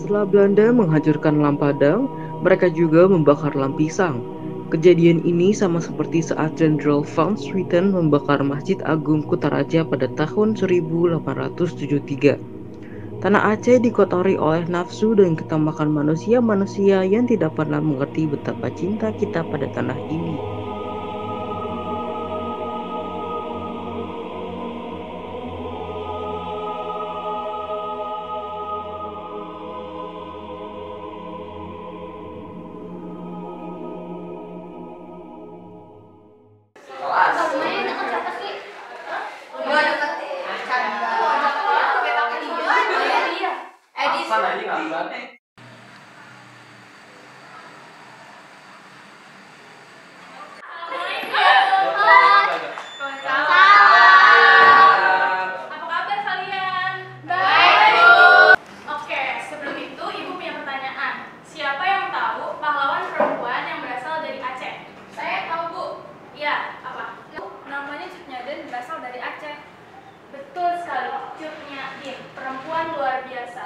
Setelah Belanda menghancurkan Lampadang, mereka juga membakar Lampisang. Kejadian ini sama seperti saat Jenderal van Swieten membakar Masjid Agung Kutaraja pada tahun 1873. Tanah Aceh dikotori oleh nafsu dan ketamakan manusia-manusia yang tidak pernah mengerti betapa cinta kita pada tanah ini. Perempuan luar biasa.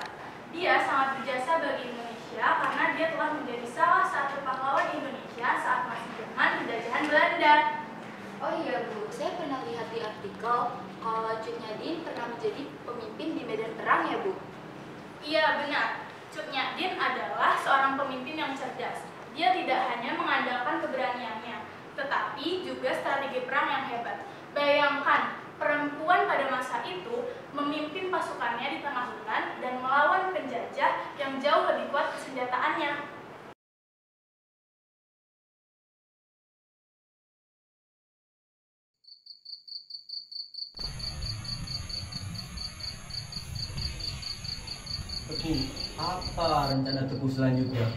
Dia sangat berjasa bagi Indonesia karena dia telah menjadi salah satu pahlawan Indonesia saat masih zaman penjajahan Belanda. Oh iya Bu, saya pernah lihat di artikel kalau Cut Nyadin pernah menjadi pemimpin di medan perang ya Bu? Iya benar, Cut Nyadin adalah seorang pemimpin yang cerdas. Dia tidak hanya mengandalkan keberaniannya, tetapi juga strategi perang yang hebat. Bayangkan, perempuan pada masa itu memimpin pasukannya di tengah hutan dan melawan penjajah yang jauh lebih kuat kesenjataannya. Teguh, apa rencana Teguh selanjutnya?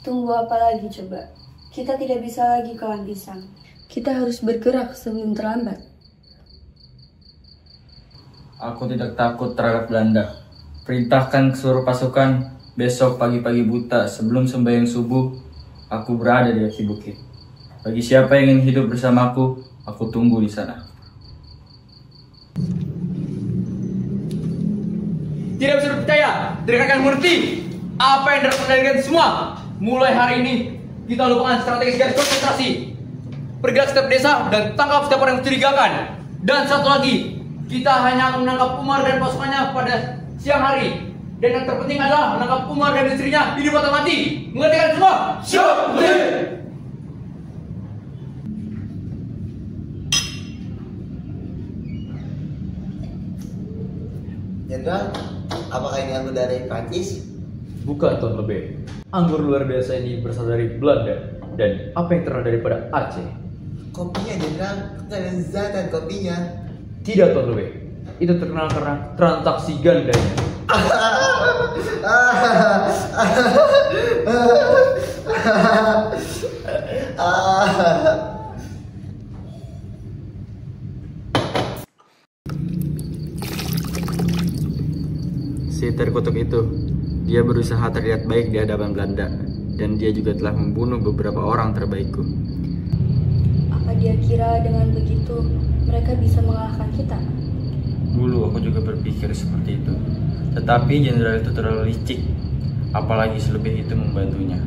Tunggu apa lagi coba? Kita tidak bisa lagi ke Lampisang. Kita harus bergerak sebelum terlambat. Aku tidak takut terhadap Belanda. Perintahkan ke seluruh pasukan besok pagi-pagi buta sebelum sembahyang subuh, aku berada di kaki bukit. Bagi siapa yang ingin hidup bersamaku, aku tunggu di sana. Tidak bisa dipercaya, tidak akan mengerti apa yang dapat kendalikan semua. Mulai hari ini, kita lupakan strategi garis konsentrasi. Pergilah ke setiap desa dan tangkap setiap orang yang mencurigakan. Dan satu lagi, kita hanya akan menangkap Umar dan pasukannya pada siang hari. Dan yang terpenting adalah menangkap Umar dan istrinya hidup atau mati. Mengerti kan semua? Siap! Jenderal, apakah ini anggur dari Prancis? Bukan Tuan Lebih. Anggur luar biasa ini berasal dari Belanda. Dan apa yang terkenal daripada Aceh? Kopinya Jenderal, kelezatan kopinya. Tidak Tuan Lebih. Itu terkenal karena transaksi gandanya. Si terkutuk itu, dia berusaha terlihat baik di hadapan Belanda, dan dia juga telah membunuh beberapa orang terbaikku. Apa dia kira dengan begitu mereka bisa mengalahkan kita? Dulu aku juga berpikir seperti itu, tetapi jenderal itu terlalu licik, apalagi selebih itu membantunya.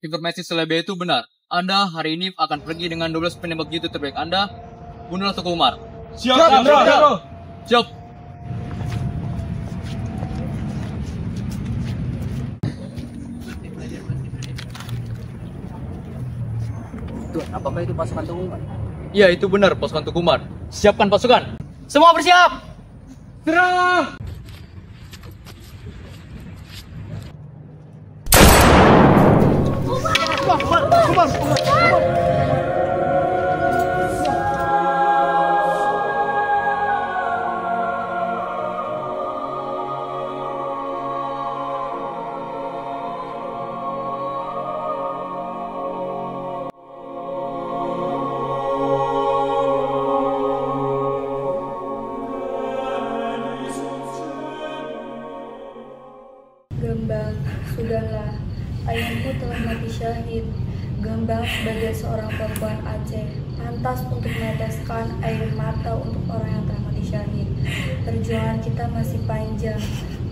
Informasi selebih itu benar. Anda hari ini akan pergi dengan 12 penembak jitu terbaik Anda. Bunuhlah Teguh Umar. Siap, Jenderal. Siap. Tuan, apakah itu pasukan Teguh Umar? Iya, itu benar pasukan Teguh Umar. Siapkan pasukan. Semua bersiap. Serang! Gembang, sudahlah. Ayahku telah mati syahid. Gembang sebagai seorang perempuan Aceh pantas untuk meneteskan air mata untuk orang yang telah mati syahid. Perjuangan kita masih panjang.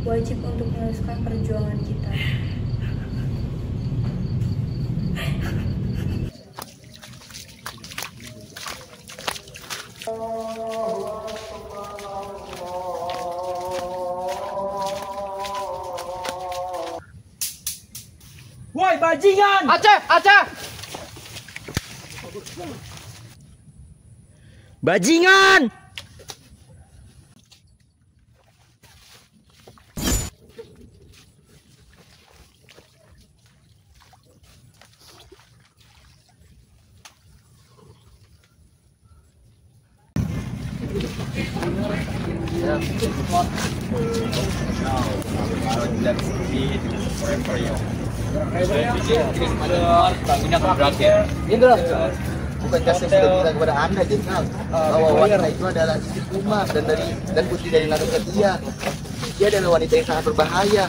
Wajib untuk meneruskan perjuangan kita. Woi bajingan! Aceh, Aceh! Bajingan! Bukankah saya sudah bilang kepada Anda, Jenderal, bahwa wanita itu adalah istri Umar dan putri dari Ratu Khadijah. Dia adalah wanita yang sangat berbahaya.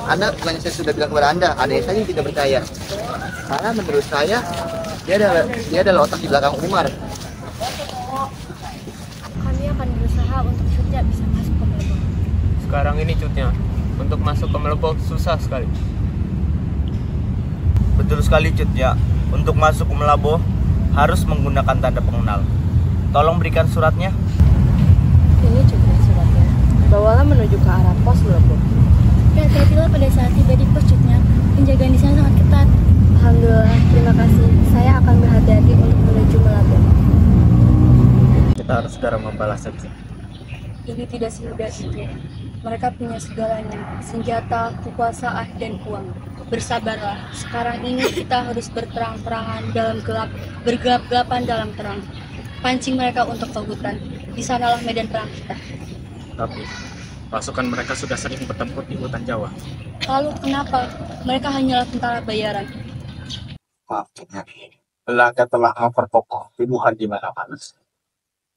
Anda, bukannya saya sudah bilang kepada Anda, ada yang saya yang tidak percaya. Karena menurut saya, dia adalah otak di belakang Umar. Kami akan berusaha untuk Cutnya bisa masuk ke Melebok. Sekarang ini Cutnya, untuk masuk ke Melebok susah sekali. Betul sekali Cutnya, untuk masuk ke Melabo harus menggunakan tanda pengenal. Tolong berikan suratnya. Ini Cutnya suratnya. Bawalah menuju ke arah pos Melebok. Hati-hatilah pada saat tiba di pos Cutnya. Penjagaan di sana sangat ketat. Alhamdulillah, terima kasih. Saya akan berhati-hati untuk menuju Melebok. Kita harus segera membalasnya. Ini tidak semudah itu. Mereka punya segalanya, senjata, kekuasaan, dan uang. Bersabarlah, sekarang ini kita harus berperang-perangan dalam gelap, bergelap-gelapan dalam terang. Pancing mereka untuk ke hutan, di sanalah medan perang kita. Tapi, pasukan mereka sudah sering bertempur di hutan Jawa. Lalu kenapa? Mereka hanyalah tentara bayaran. Maafnya, Belanda telah memperkokoh tuduhan di mana-mana.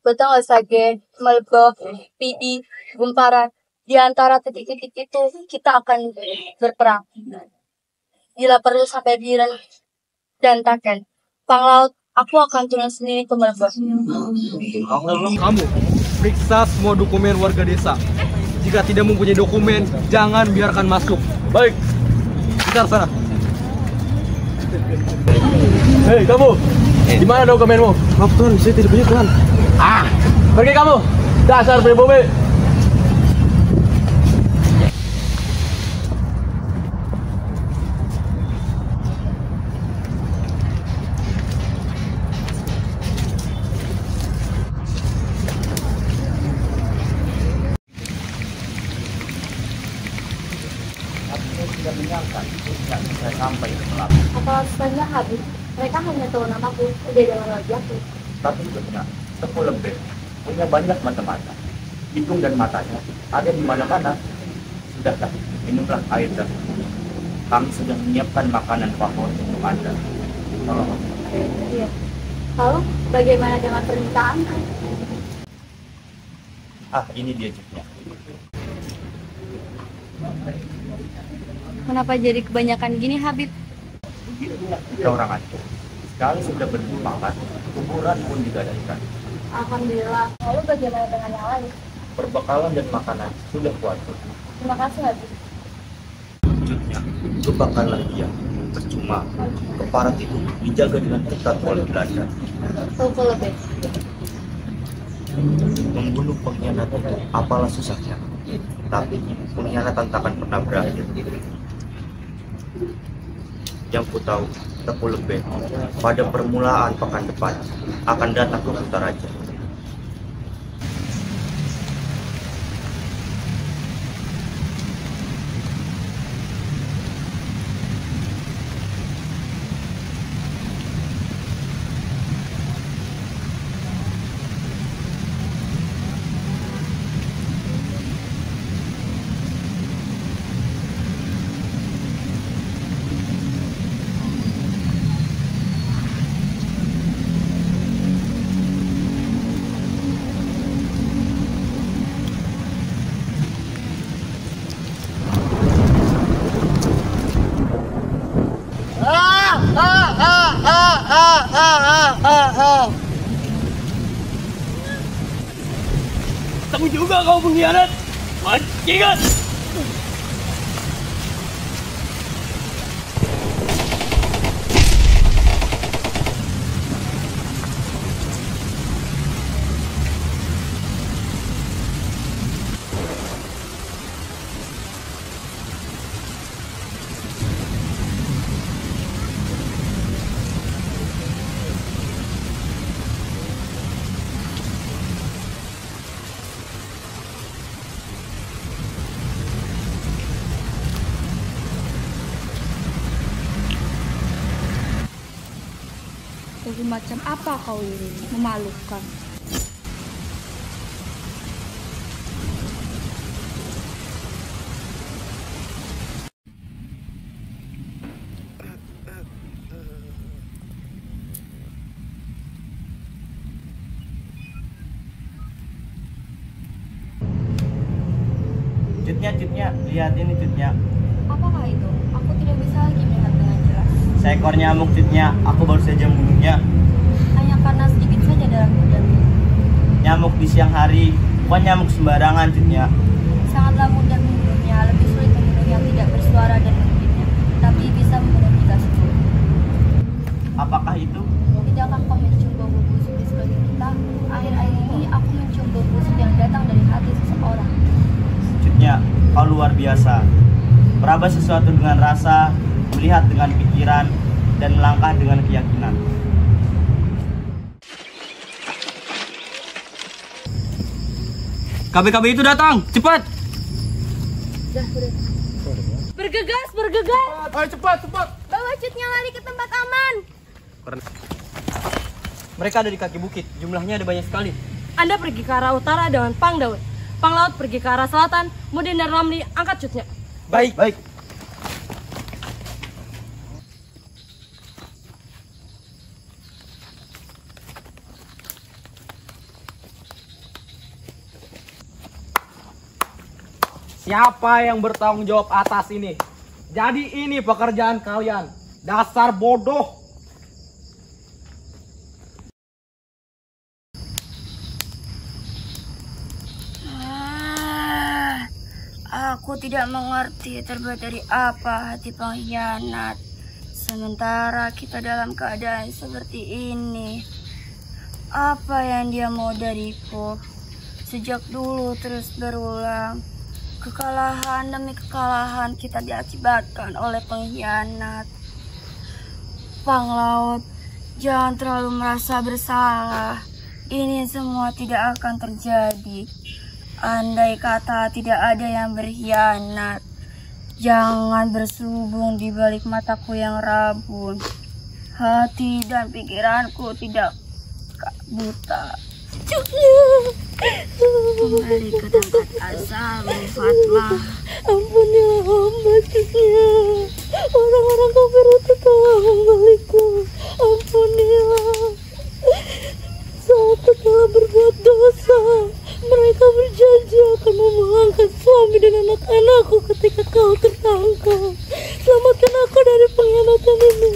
Betul, Sage, Melebok, Pidi, Gumparan. Di antara titik-titik itu, kita akan berperang. Bila perlu sampai Biren dan Taken. Panglaut, aku akan turun sendiri ke Melebok. Kamu, periksa semua dokumen warga desa. Jika tidak mempunyai dokumen, jangan biarkan masuk. Baik, kita sana. Hei kamu, di mana dokumenmu? Maaf Tuhan, saya tidak punya Tuhan. Pergi kamu, dasar pribumi. Apa sebenarnya habis? Mereka hanya tahu namaku, udah dengan lagi aku. Tapi Cutnya, Tepu Lembeh punya banyak mata-mata. Hidung dan matanya ada di mana-mana. Sudahlah, minumlah air dan kami sudah menyiapkan makanan favorit untuk Anda. Tolong. Iya. Lalu, bagaimana dengan permintaan? Ini dia Cutnya. Kenapa jadi kebanyakan gini, Habib? Kita orang Aceh. Sekali sudah berjumpa, kuburan pun digadaikan. Alhamdulillah. Lalu bagaimana dengan yang lain? Perbekalan dan makanan sudah kuat. Terima kasih, Habib. Cutnya, kebakaran dia. Percuma, keparat itu dijaga dengan ketat oleh Belanda. Tunggu lebih. Membunuh pengkhianat itu apalah susahnya. Tapi pengkhianatan takkan pernah berakhir. Yang ku tahu, Tepu Lembeh pada permulaan pekan depan akan datang ke Kutaraja. Kamu juga kau pengkhianat. Bajingan. Macam apa kau ini? Memalukan. Cutnya, lihat ini Cutnya. Apakah itu? Aku tidak bisa lagi melihat dengan jelas. Seekor nyamuk Cutnya, aku baru saja membunuhnya. Hanya karena sedikit saja darah muda. Nyamuk di siang hari, bukan nyamuk sembarangan Cutnya. Sangatlah mudah membunuhnya, lebih sulit membunuh yang tidak bersuara dan mengikutnya, tapi bisa membunuh kita semua. Apakah itu? Tidakkah kau mencium bau busuk di sekeliling kita? Akhir-akhir ini aku mencium bau busuk yang datang dari hati seseorang. Cutnya, kau luar biasa. Meraba sesuatu dengan rasa, melihat dengan pikiran, dan melangkah dengan keyakinan. KB itu datang, cepat! Bergegas, bergegas! Ayo cepat! Bawa Cutnya lari ke tempat aman! Mereka ada di kaki bukit, jumlahnya ada banyak sekali. Anda pergi ke arah utara dengan Pang Daud. Pang Laut pergi ke arah selatan, Mudin dan Ramli angkat Cutnya. Baik. Siapa yang bertanggung jawab atas ini? Jadi ini pekerjaan kalian. Dasar bodoh. Aku tidak mengerti terbuat dari apa hati pengkhianat. Sementara kita dalam keadaan seperti ini. Apa yang dia mau dariku? Sejak dulu terus berulang. Kekalahan demi kekalahan kita diakibatkan oleh pengkhianat. Pang Laut, jangan terlalu merasa bersalah. Ini semua tidak akan terjadi. Andai kata tidak ada yang berkhianat, jangan berselubung di balik mataku yang rabun. Hati dan pikiranku tidak buta. Kembali ke tempat asalmu, Fatma. Ampunilah hamba, Cutnya. Orang-orang kafir itu telah membalikku. Ampunilah. Saat telah berbuat dosa, mereka berjanji akan memulangkan suami dan anak-anakku ketika kau tertangkap. Selamatkan aku dari pengkhianatan ini.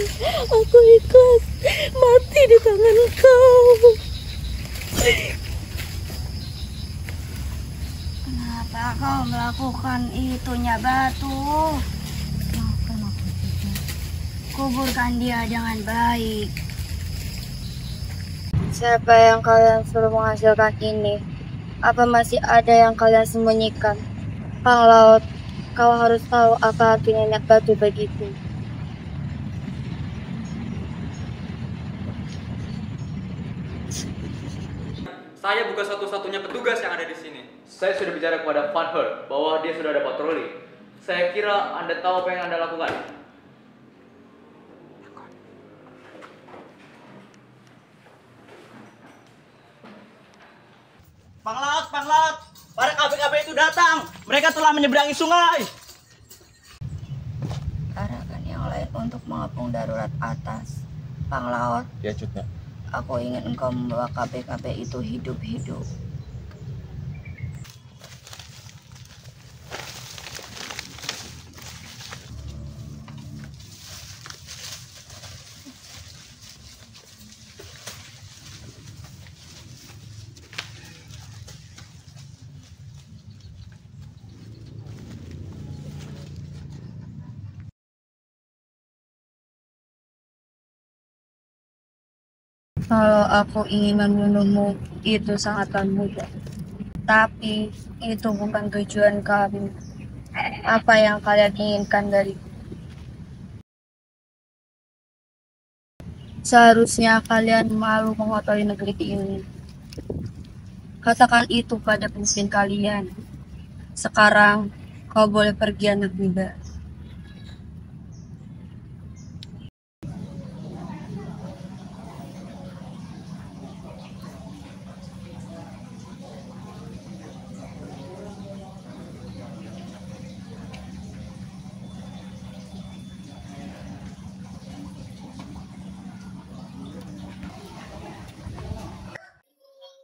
Aku ikhlas mati di tangan kau. Kenapa kau melakukan itu, Nyabatu? Maafkan aku, Cutnya. Kuburkan dia dengan baik. Siapa yang kalian suruh menghasilkan ini? Apa masih ada yang kalian sembunyikan? Pang Laut, kau harus tahu apa arti nenek batu begitu. Saya bukan satu-satunya petugas yang ada di sini. Saya sudah bicara kepada Van Hurt bahwa dia sudah ada patroli. Saya kira Anda tahu apa yang Anda lakukan. Pang Laut, para KB itu datang. Mereka telah menyeberangi sungai. Arahkan yang lain untuk mengepung darurat atas. Pang Laut. Ya, Cutnya. Aku ingin engkau membawa KB itu hidup-hidup. Kalau aku ingin membunuhmu, itu sangatlah mudah. Tapi itu bukan tujuan kami. Apa yang kalian inginkan dari? Seharusnya kalian malu mengotori negeri ini. Katakan itu pada pemimpin kalian. Sekarang kau boleh pergi, anak muda.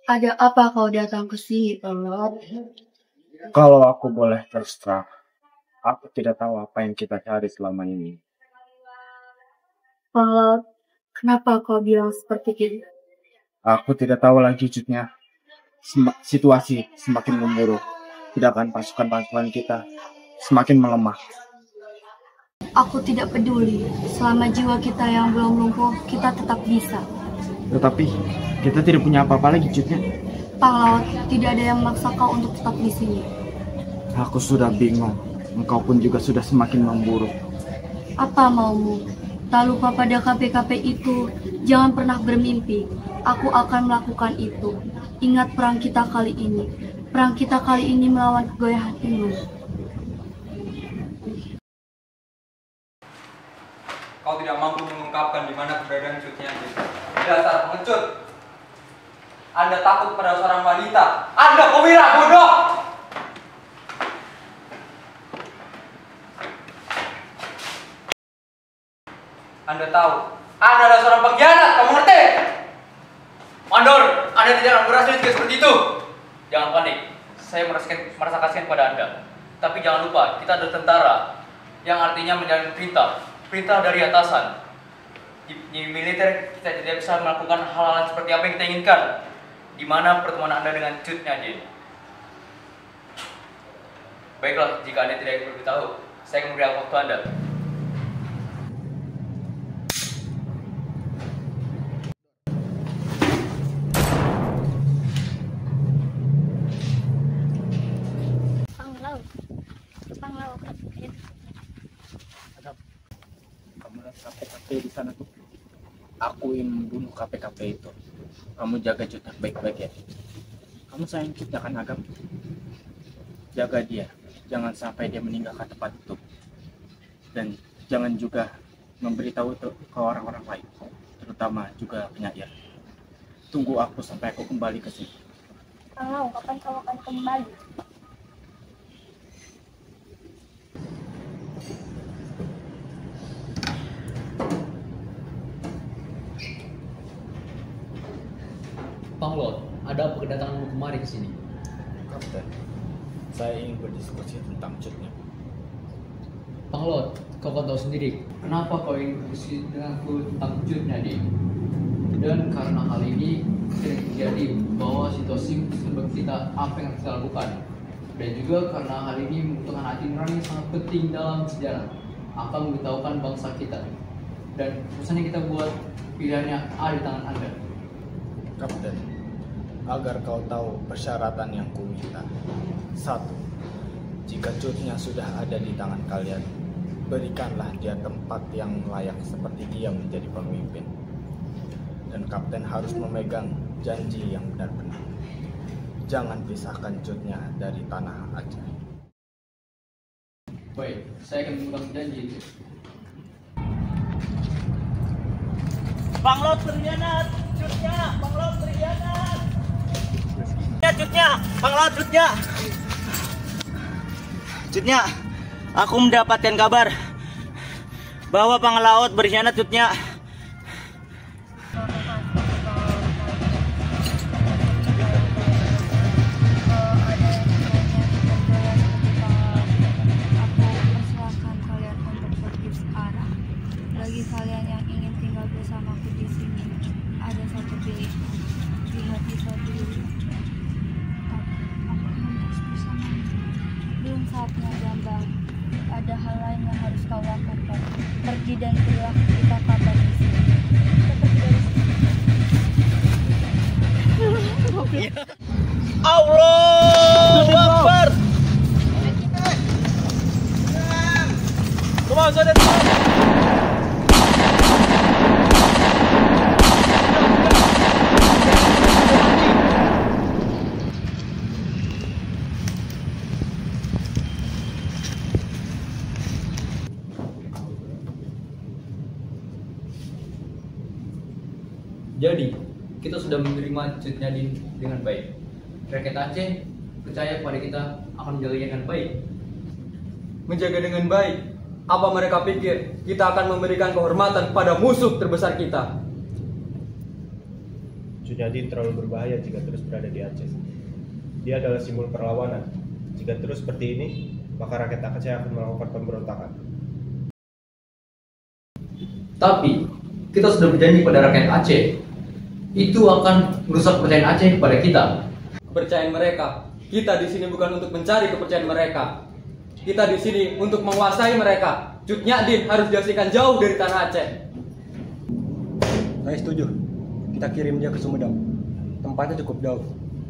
Ada apa kau datang ke sini, Paulot? Kalau aku boleh terus terang, aku tidak tahu apa yang kita cari selama ini. Paulot, kenapa kau bilang seperti itu? Aku tidak tahu lagi Jutnya. Situasi semakin memburuk. Sedangkan pasukan-pasukan kita semakin melemah. Aku tidak peduli. Selama jiwa kita yang belum lumpuh, kita tetap bisa. Tetapi kita tidak punya apa-apa lagi Jutnya. Pahlawan, tidak ada yang memaksa kau untuk tetap di sini. Aku sudah bingung. Engkau pun juga sudah semakin memburuk. Apa maumu? Tak lupa pada KP-KP itu. Jangan pernah bermimpi. Aku akan melakukan itu. Ingat perang kita kali ini. Perang kita kali ini melawan kegoyahan iman. Kau tidak mampu mengungkapkan di mana keberadaan Jutnya. Dasar pengecut. Anda takut pada seorang wanita. Anda pewira bodoh. Anda tahu, Anda adalah seorang pengkhianat. Kamu ngerti? Mandor, Anda tidak akan berhasil jika seperti itu. Jangan panik. Saya merasa kasihan pada Anda. Tapi jangan lupa, kita adalah tentara yang artinya menjalankan perintah dari atasan. Di militer kita tidak bisa melakukan hal-hal seperti apa yang kita inginkan. Di mana pertemuan Anda dengan Jutnya, Jin? Baiklah, jika Anda tidak ingin beritahu, saya akan memberi waktu Anda. Kamu lihat KP-KP di sana tuh. Aku yang membunuh KP-KP itu. Kamu jaga Jutnya baik-baik ya. Kamu sayang Jutnya kan Agam? Jaga dia. Jangan sampai dia meninggalkan tempat itu. Dan jangan juga memberitahu itu ke orang-orang lain. Terutama juga penyair. Tunggu aku sampai aku kembali ke sini. Kalau kapan kau akan kembali? Panglot, ada apa kedatanganmu kemari ke sini? Kapten, saya ingin berdiskusi tentang Jutnya. Panglot, kau kan tahu sendiri, kenapa kau ingin berdiskusi denganku tentang Jutnya, Di? Dan karena hal ini sering terjadi bahwa situasi seperti kita apa yang kita lakukan. Dan juga karena hal ini membutuhkan hati nurani yang sangat penting dalam sejarah akan memberitahukan bangsa kita. Dan keputusan yang kita buat pilihannya ada di tangan Anda. Kapten, agar kau tahu persyaratan yang kuminta. 1. Jika Jutnya sudah ada di tangan kalian, berikanlah dia tempat yang layak seperti dia menjadi pemimpin. Dan Kapten harus memegang janji yang benar-benar. Jangan pisahkan Jutnya dari tanah Aceh. Baik, saya akan memegang janji itu. Panglot berkhianat, Jutnya, Panglot berkhianat. Jutnya, Panglot Jutnya. Jutnya, aku mendapatkan kabar bahwa Panglot berkhianat, Jutnya. Bagi kalian yang ingin tinggal bersamaku di sini, ada satu pilihan. Lihat di suatu dulu. Aku harus bersamamu. Belum saatnya Jambang. Ada hal lain yang harus kau lakukan. Pergi dan berilah kita kabar di sini. Kita pergi dari sini. Allahu Akbar. Come on, saudara. Jadi, kita sudah menerima Cut Nyadin dengan baik. Rakyat Aceh percaya kepada kita akan menjaganya dengan baik. Menjaga dengan baik? Apa mereka pikir kita akan memberikan kehormatan pada musuh terbesar kita? Cut Nyadin terlalu berbahaya jika terus berada di Aceh. Dia adalah simbol perlawanan. Jika terus seperti ini, maka rakyat Aceh akan melakukan pemberontakan. Tapi, kita sudah berjanji pada rakyat Aceh. Itu akan merusak kepercayaan Aceh kepada kita. Kepercayaan mereka. Kita di sini bukan untuk mencari kepercayaan mereka. Kita di sini untuk menguasai mereka. Cut Nyadin harus diasingkan jauh dari tanah Aceh. Saya setuju. Kita kirim dia ke Sumedang. Tempatnya cukup jauh.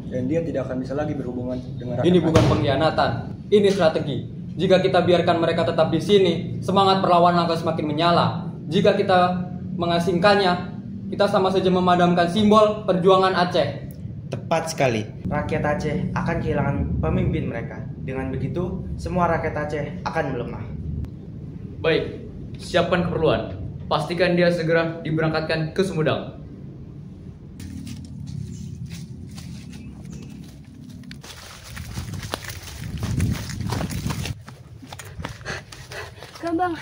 Dan dia tidak akan bisa lagi berhubungan dengan rakyat. Ini bukan pengkhianatan. Ini strategi. Jika kita biarkan mereka tetap di sini, semangat perlawanan akan semakin menyala. Jika kita mengasingkannya, kita sama saja memadamkan simbol perjuangan Aceh. Tepat sekali. Rakyat Aceh akan kehilangan pemimpin mereka. Dengan begitu, semua rakyat Aceh akan melemah. Baik, siapkan keperluan. Pastikan dia segera diberangkatkan ke Sumedang. Gambang,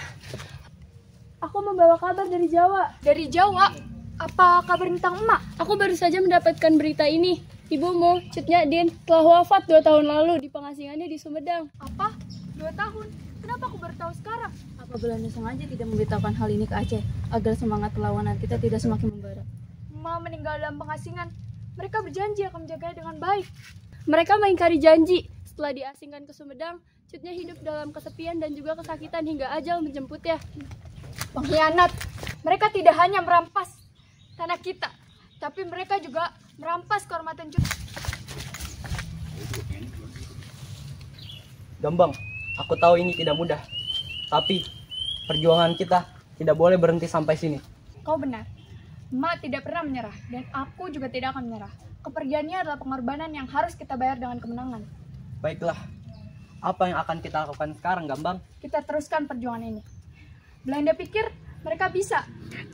aku membawa kabar dari Jawa. Dari Jawa? Apa kabar tentang emak? Aku baru saja mendapatkan berita ini. Ibumu, Cut Nyadin, telah wafat 2 tahun lalu di pengasingannya di Sumedang. Apa? 2 tahun? Kenapa aku baru tahu sekarang? Apa Belanda sengaja tidak memberitahukan hal ini ke Aceh, agar semangat perlawanan kita tidak semakin membara? Emak meninggal dalam pengasingan. Mereka berjanji akan menjaganya dengan baik. Mereka mengingkari janji. Setelah diasingkan ke Sumedang, Cutnya hidup dalam kesepian dan juga kesakitan hingga ajal menjemputnya. Pengkhianat. Mereka tidak hanya merampas tanah kita, tapi mereka juga merampas kehormatan Cut. Gambang, aku tahu ini tidak mudah. Tapi perjuangan kita tidak boleh berhenti sampai sini. Kau benar. Emak tidak pernah menyerah dan aku juga tidak akan menyerah. Kepergiannya adalah pengorbanan yang harus kita bayar dengan kemenangan. Baiklah. Apa yang akan kita lakukan sekarang, Gambang? Kita teruskan perjuangan ini. Belanda pikir mereka bisa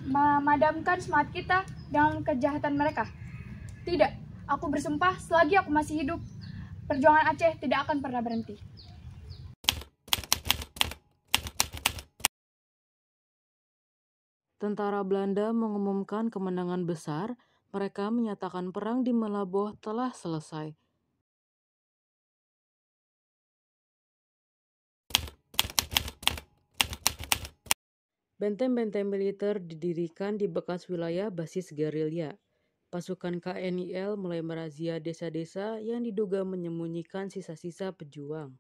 memadamkan semangat kita dengan kejahatan mereka. Tidak, aku bersumpah selagi aku masih hidup, perjuangan Aceh tidak akan pernah berhenti. Tentara Belanda mengumumkan kemenangan besar. Mereka menyatakan perang di Melaboh telah selesai. Benteng-benteng militer didirikan di bekas wilayah basis gerilya. Pasukan KNIL mulai merazia desa-desa yang diduga menyembunyikan sisa-sisa pejuang.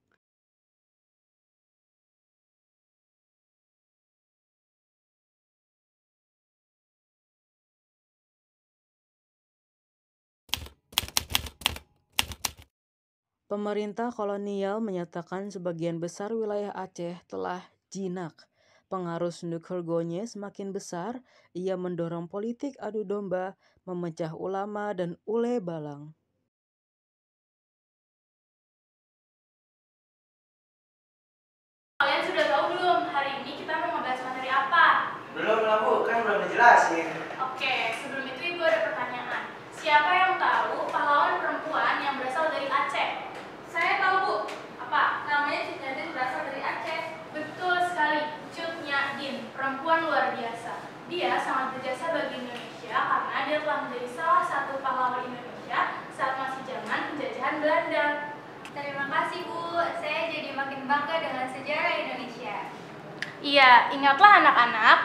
Pemerintah kolonial menyatakan sebagian besar wilayah Aceh telah jinak. Pengaruh Snduk Hergonyes semakin besar, ia mendorong politik adu domba, memecah ulama dan ule balang. Kalian sudah tahu belum hari ini kita mau ngebahas materi apa? Belum lah Bu, kan belum dijelasin. Oke, sebelum itu Ibu ada pertanyaan. Siapa yang tahu pahlawan perempuan yang berasal dari Aceh? Saya tahu Bu. Apa? Namanya Cut Nyadin berasal dari Aceh. Betul sekali, Cut Nyadin, perempuan luar biasa. Dia sangat berjasa bagi Indonesia karena dia telah menjadi salah satu pahlawan Indonesia saat masih zaman penjajahan Belanda. Terima kasih Bu, saya jadi makin bangga dengan sejarah Indonesia. Iya, ingatlah anak-anak,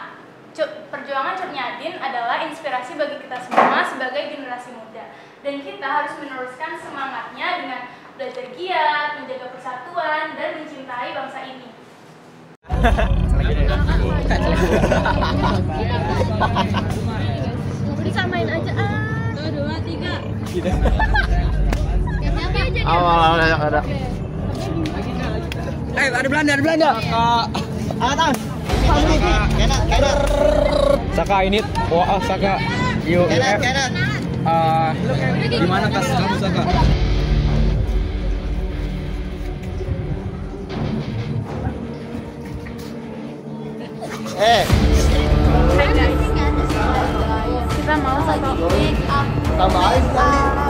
perjuangan Cut Nyadin adalah inspirasi bagi kita semua sebagai generasi muda. Dan kita harus meneruskan semangatnya dengan belajar giat, menjaga persatuan, dan mencintai bangsa ini. Disamain aja Awal yang ada. Ada Belanda. Angkatan. Saka ini, wah Saka UF. Gimana kasus kamu Saka? Hai guys, kita mau satu Tambahin kali.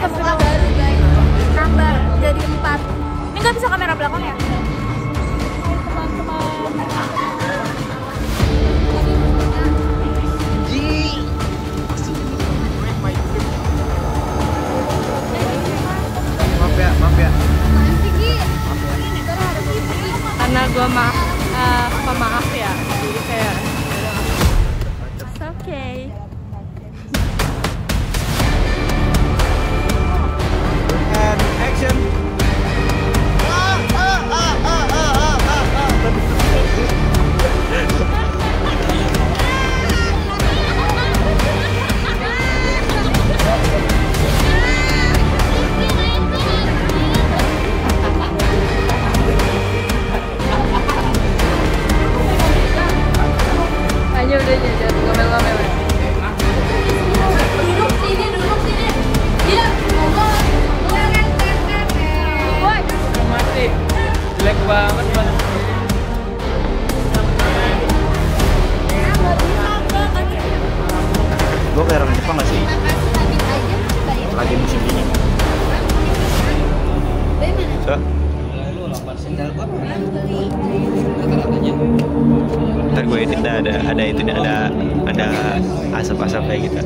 Sebelah baru guys, nambah jadi 4. Ini nggak bisa kamera belakang ya? Maaf ya. Karena gue pemaaf ya, jadi kayak it's okay. And action. Udah jangan ngomel-ngomel. Duduk sini. Dia Mati. Jelek banget mas. Gue kayak orang Jepang gak sih? Lagi musim dingin. So. Ntar gue edit ada asap-asap kayak gitu.